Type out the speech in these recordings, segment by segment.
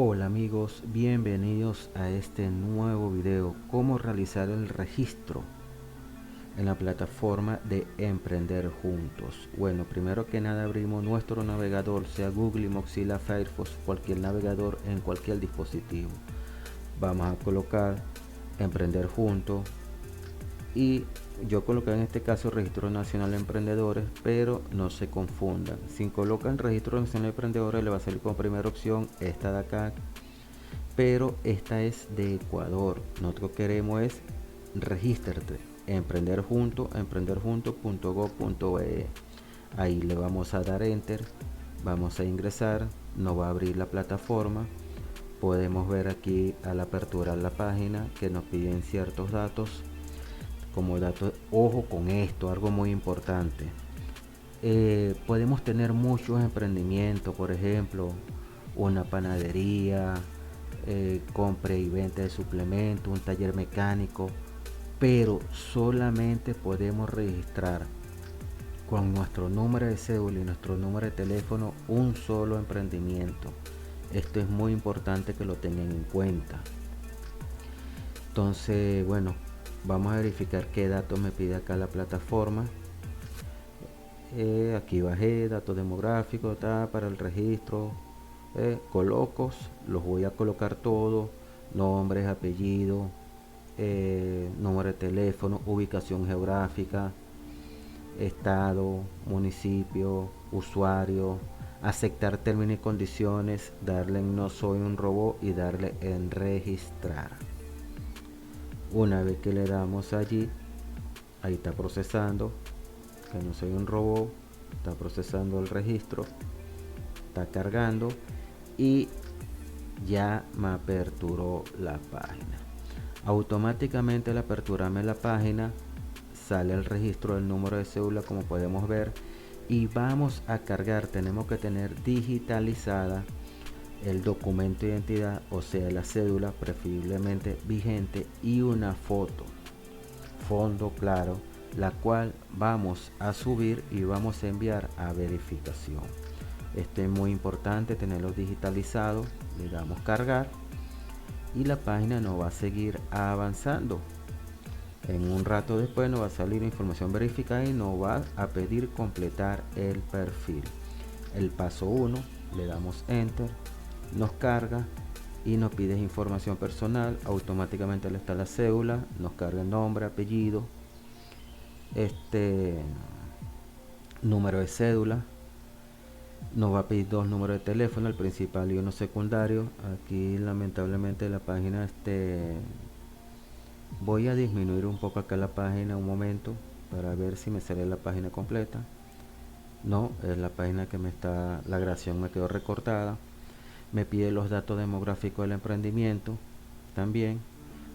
Hola amigos, bienvenidos a este nuevo video, cómo realizar el registro en la plataforma de Emprender Juntos. Bueno, primero que nada abrimos nuestro navegador, sea Google, Mozilla, Firefox, cualquier navegador en cualquier dispositivo. Vamos a colocar Emprender Juntos y yo coloqué en este caso Registro Nacional de Emprendedores, pero no se confundan. Si colocan Registro Nacional de Emprendedores le va a salir como primera opción esta de acá, pero esta es de Ecuador. Nosotros queremos es regístrate, emprenderjunto.gov.be. Ahí le vamos a dar enter, vamos a ingresar, nos va a abrir la plataforma. Podemos ver aquí al aperturar la página que nos piden ciertos datos, como datos. Ojo con esto, algo muy importante. Podemos tener muchos emprendimientos, por ejemplo una panadería, compra y venta de suplementos, un taller mecánico, pero solamente podemos registrar con nuestro número de cédula y nuestro número de teléfono un solo emprendimiento. Esto es muy importante que lo tengan en cuenta. Entonces, bueno, vamos a verificar qué datos me pide acá la plataforma. Aquí bajé datos demográficos para el registro. Colocos, los voy a colocar todos: nombres, apellidos, número de teléfono, ubicación geográfica, estado, municipio, usuario, aceptar términos y condiciones, darle en no soy un robot y darle en registrar. Una vez que le damos allí, ahí está procesando, que no soy un robot, está procesando el registro, está cargando y ya me aperturó la página. Automáticamente al aperturarme la página sale el registro del número de cédula, como podemos ver, y vamos a cargar. Tenemos que tener digitalizada el documento de identidad, o sea la cédula preferiblemente vigente, y una foto fondo claro, la cual vamos a subir y vamos a enviar a verificación. Esto es muy importante tenerlo digitalizado. Le damos cargar y la página nos va a seguir avanzando. En un rato después nos va a salir información verificada y nos va a pedir completar el perfil. El paso 1, le damos enter, nos carga y nos pide información personal. Automáticamente le está la cédula, nos carga el nombre, apellido, número de cédula. Nos va a pedir dos números de teléfono, el principal y uno secundario. Aquí lamentablemente la página voy a disminuir un poco acá la página un momento para ver si me sale la página completa. No, es la página que la grabación me quedó recortada. Me pide los datos demográficos del emprendimiento, también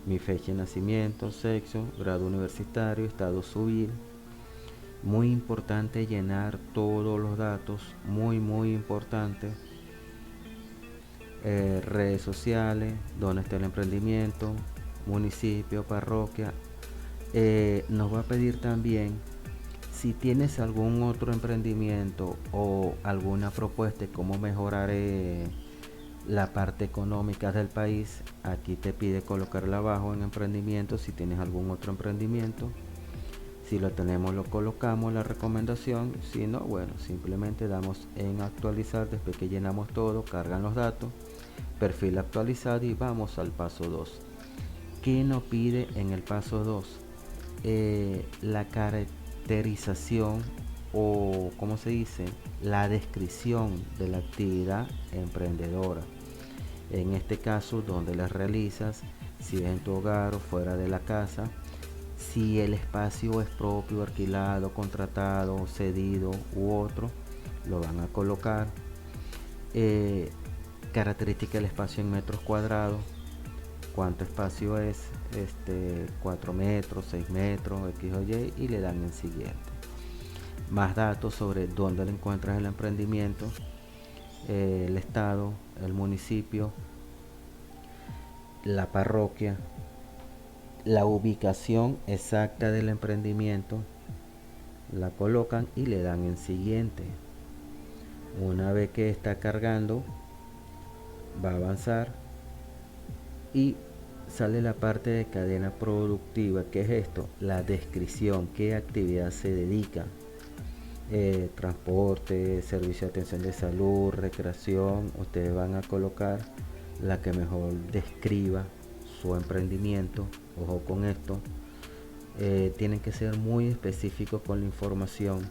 mi fecha de nacimiento, sexo, grado universitario, estado civil. Muy importante llenar todos los datos, muy importante. Redes sociales, donde está el emprendimiento, municipio, parroquia. Nos va a pedir también si tienes algún otro emprendimiento o alguna propuesta de cómo mejorar la parte económica del país. Aquí te pide colocarla abajo en emprendimiento si tienes algún otro emprendimiento. Si lo tenemos lo colocamos la recomendación, si no, bueno, simplemente damos en actualizar. Después que llenamos todo, cargan los datos, perfil actualizado y vamos al paso 2. ¿Qué nos pide en el paso 2? La caracterización, o como se dice, la descripción de la actividad emprendedora. En este caso, donde la realizas, si es en tu hogar o fuera de la casa, si el espacio es propio, alquilado, contratado, cedido u otro, lo van a colocar. Característica del espacio en metros cuadrados, cuánto espacio es, 4 metros, 6 metros, X o Y, y le dan en siguiente. Más datos sobre dónde le encuentras el emprendimiento, el estado, el municipio, la parroquia, la ubicación exacta del emprendimiento, la colocan y le dan en siguiente. Una vez que está cargando, va a avanzar y sale la parte de cadena productiva. ¿Qué es esto? La descripción, qué actividad se dedica. Transporte, servicio de atención de salud, recreación. Ustedes van a colocar la que mejor describa su emprendimiento. Ojo con esto. Tienen que ser muy específicos con la información.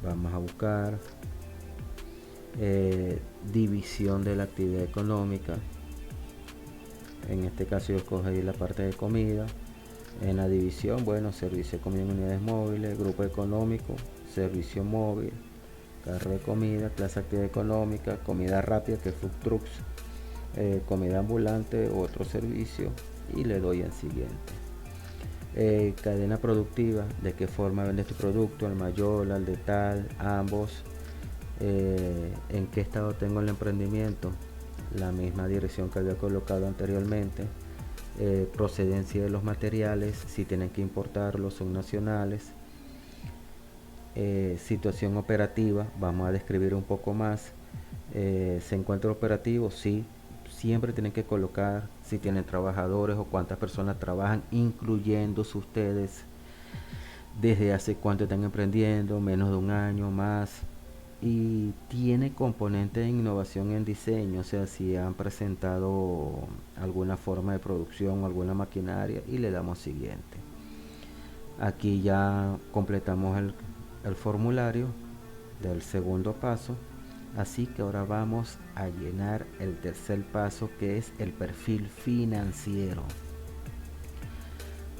Vamos a buscar división de la actividad económica. En este caso yo escogí la parte de comida. En la división, bueno, servicio de comida en unidades móviles, grupo económico, servicio móvil, carro de comida, clase de actividad económica, comida rápida, que es food trucks, comida ambulante, otro servicio, y le doy en siguiente. Cadena productiva, de qué forma vendes tu producto, al mayor, al de tal, ambos. En qué estado tengo el emprendimiento, la misma dirección que había colocado anteriormente. Procedencia de los materiales, si tienen que importarlos, son nacionales. Situación operativa, vamos a describir un poco más. ¿Se encuentra operativo? Sí, siempre tienen que colocar si tienen trabajadores o cuántas personas trabajan, incluyéndose ustedes, desde hace cuánto están emprendiendo, menos de un año, más. Y tiene componente de innovación en diseño, o sea, si han presentado alguna forma de producción, alguna maquinaria, y le damos siguiente. Aquí ya completamos el formulario del segundo paso, así que ahora vamos a llenar el tercer paso, que es el perfil financiero.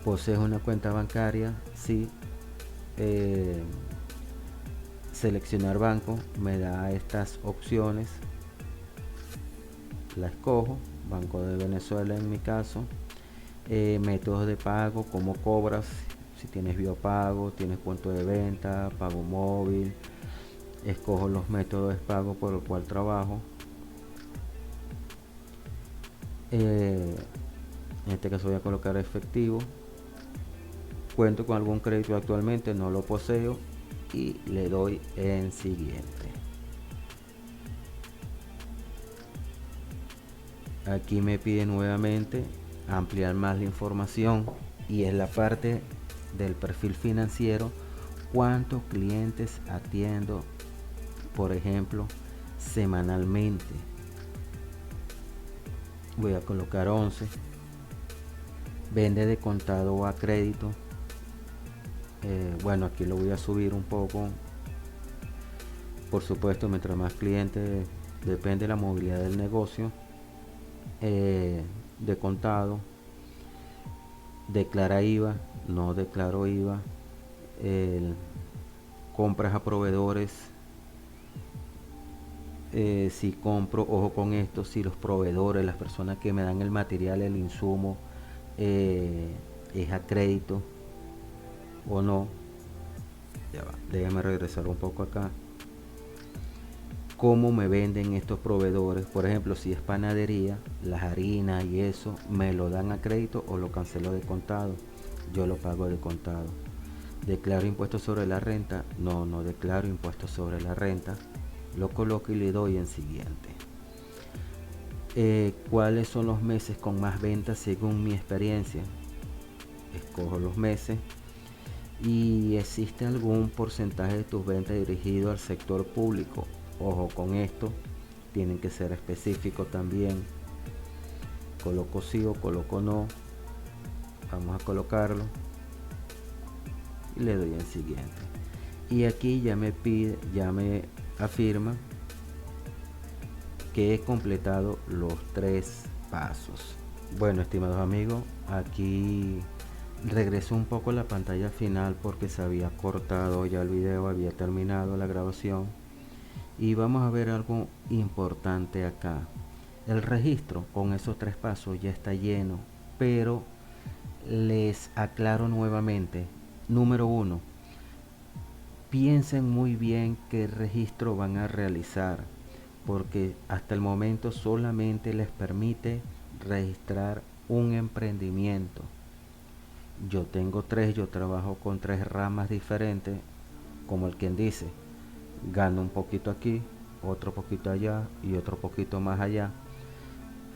¿Posees una cuenta bancaria? Sí. Seleccionar banco, me da estas opciones, la escojo, Banco de Venezuela en mi caso. Métodos de pago, cómo cobras, si tienes biopago, tienes punto de venta, pago móvil. Escojo los métodos de pago por el cual trabajo. En este caso voy a colocar efectivo. Cuento con algún crédito actualmente, no lo poseo, y le doy en siguiente. Aquí me pide nuevamente ampliar más la información, y es la parte del perfil financiero. ¿Cuántos clientes atiendo, por ejemplo, semanalmente? Voy a colocar 11. Vende de contado o a crédito. Bueno, aquí lo voy a subir un poco. Por supuesto, mientras más clientes, depende de la movilidad del negocio. De contado. Declara IVA, no declaro IVA. Compras a proveedores. Si compro, ojo con esto, si los proveedores, las personas que me dan el material, el insumo, es a crédito o no. Ya va, déjame regresar un poco acá. ¿Cómo me venden estos proveedores? Por ejemplo, si es panadería, las harinas y eso, ¿me lo dan a crédito o lo cancelo de contado? Yo lo pago de contado. ¿Declaro impuestos sobre la renta? No, no declaro impuestos sobre la renta. Lo coloco y le doy en siguiente. ¿Cuáles son los meses con más ventas según mi experiencia? Escojo los meses. ¿Y existe algún porcentaje de tus ventas dirigido al sector público? Ojo con esto, tienen que ser específicos también. Coloco sí o coloco no. Vamos a colocarlo y le doy en siguiente. Y aquí ya me pide, ya me afirma que he completado los 3 pasos. Bueno, estimados amigos, aquí regreso un poco a la pantalla final porque se había cortado ya el video, había terminado la grabación. Y vamos a ver algo importante acá. El registro con esos 3 pasos ya está lleno, pero les aclaro nuevamente. Número 1, piensen muy bien qué registro van a realizar, porque hasta el momento solamente les permite registrar un emprendimiento. Yo tengo 3, yo trabajo con 3 ramas diferentes, como el quien dice, gano un poquito aquí, otro poquito allá y otro poquito más allá.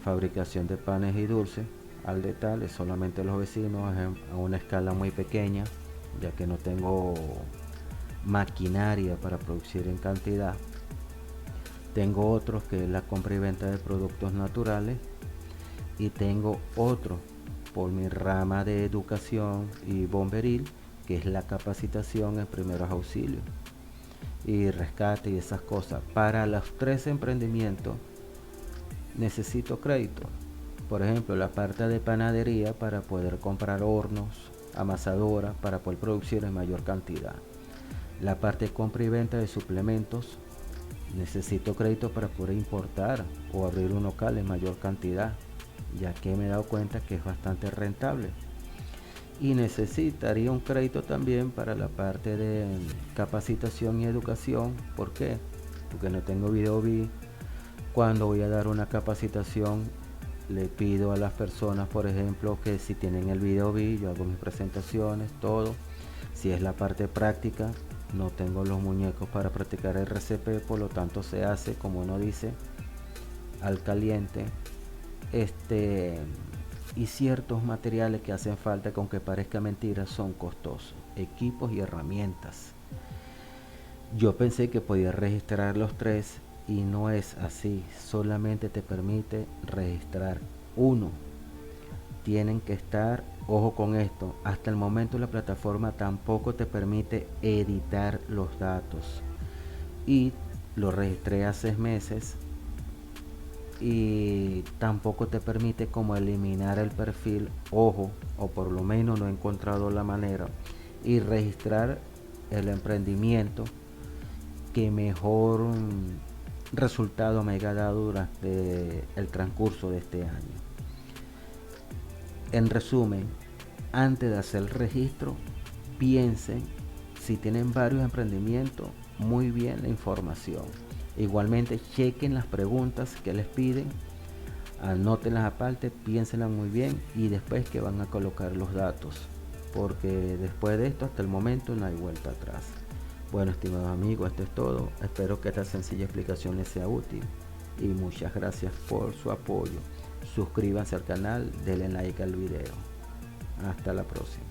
Fabricación de panes y dulces al detalle, solamente los vecinos, a una escala muy pequeña, ya que no tengo maquinaria para producir en cantidad. Tengo otros que es la compra y venta de productos naturales, y tengo otro por mi rama de educación y bomberil, que es la capacitación en primeros auxilios y rescate y esas cosas. Para los tres emprendimientos necesito crédito. Por ejemplo, la parte de panadería para poder comprar hornos, amasadoras para poder producir en mayor cantidad. La parte de compra y venta de suplementos, necesito crédito para poder importar o abrir un local en mayor cantidad, ya que me he dado cuenta que es bastante rentable. Y necesitaría un crédito también para la parte de capacitación y educación. ¿Por qué? Porque no tengo Videobi. Cuando voy a dar una capacitación, le pido a las personas, por ejemplo, que si tienen el Videobi, yo hago mis presentaciones, todo. Si es la parte práctica, no tengo los muñecos para practicar el RCP, por lo tanto se hace, como uno dice, al caliente. Y ciertos materiales que hacen falta, que aunque parezca mentira, son costosos, equipos y herramientas. Yo pensé que podía registrar los tres y no es así, solamente te permite registrar uno. Tienen que estar, ojo con esto, hasta el momento la plataforma tampoco te permite editar los datos, y lo registré hace 6 meses y tampoco te permite como eliminar el perfil, ojo, o por lo menos no he encontrado la manera, y registrar el emprendimiento que mejor resultado me haya dado durante el transcurso de este año. En resumen, antes de hacer el registro, piensen si tienen varios emprendimientos, muy bien la información. Igualmente chequen las preguntas que les piden, anótenlas aparte, piénsenlas muy bien y después que van a colocar los datos, porque después de esto hasta el momento no hay vuelta atrás. Bueno, estimados amigos, esto es todo. Espero que esta sencilla explicación les sea útil y muchas gracias por su apoyo. Suscríbanse al canal, denle like al video. Hasta la próxima.